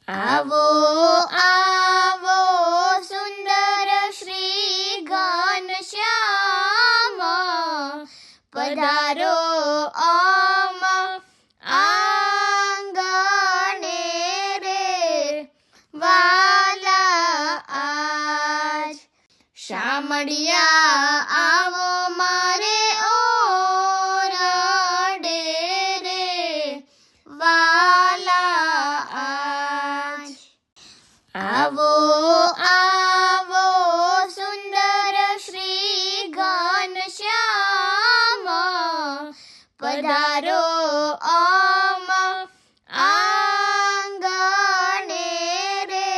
આવો આવો સુંદર શ્રી ઘનશ્યામ, પધારો આમ આંગણે રે વાલા આજ. શામળિયા આવો મારે ઓરડે રે વાલા આજ. આવો આવો સુંદર શ્રી ઘનશ્યામ, પધારો આમ આંગણે રે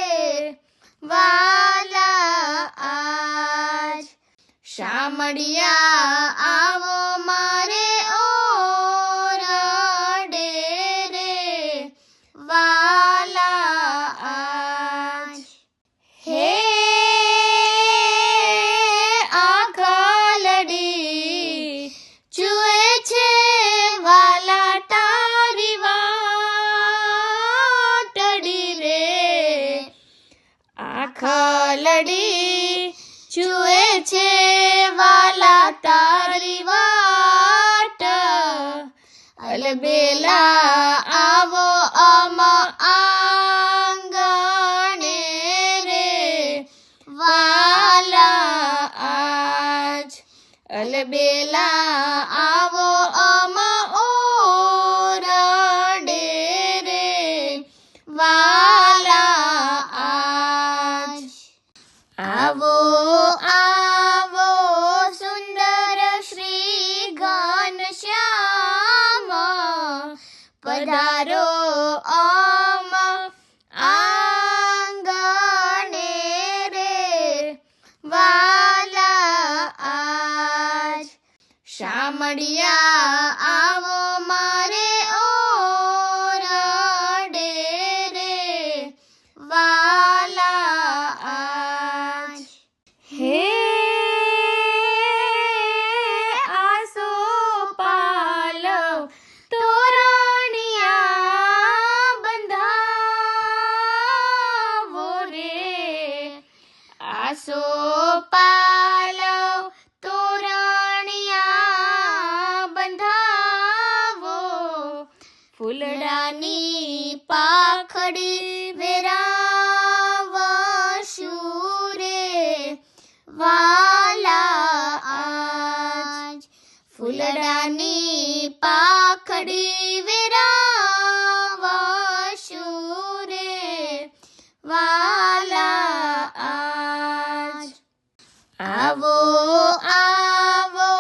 વાલા આજ. શામળિયા આવો મારે ઓરડે રે વાલા આજ. હે આખલડી જુએ છે વાલા તારી વાટડી રે. આખલડી જુએ છે વાલા તારી વાટ, અલબેલા આવો અમ આંગણે રે વાલા આજ. અલબેલા આવો અમ ઓરડે રે વાલા આજ. આવો આવો સુંદર શ્રી ઘનશ્યામ, પધારો આમ આંગણે રે વાલા આજ. શામળિયા આવો મારે ઓરડે રે વાલા આજ. હે આસો પાલવ તોરણિયા બંધાવો રે. આસો પાલવ તોરણિયા બંધાવો, ફૂલડાની પાખડી વેરાવશું રે વાલા આજ. ફૂલડાની પાખડી વેરાવશું રે વાલા આજ. આવો આવો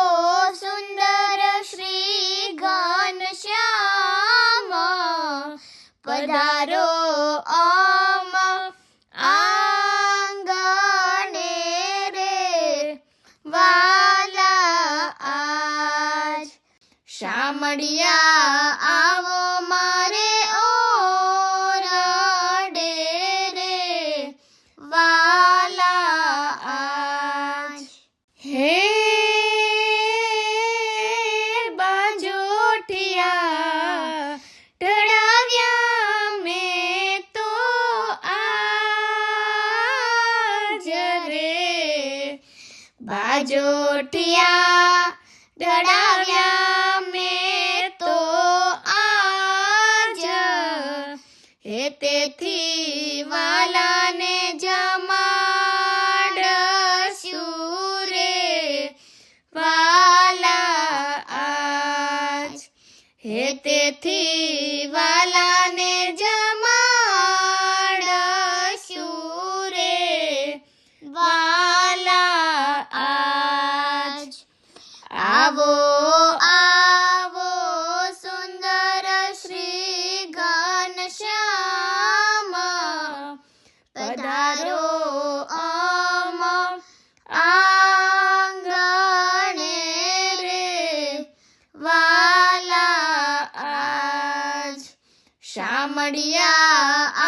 સુંદર શ્રી ઘનશ્યામ, પધારો આમ આંગણે રે વાલા આજ. શામળિયા આવો મારે ઓરડે રે વાલા આજ. હે બાજોઠિયા ટળાવ્યા મેં તો આજ રે. બાજોઠિયા ટળાવ્યા મેં તો આજ, હે તેથી વાલાને જમાડશું રે વાલા આજ. હે તેથી વાલાને જમાડશું રે વાલા આજ. આવો આવો સુંદર શ્રી ઘનશ્યામ, પધારો આમ આંગણે રે વાલા આજ. શામળિયા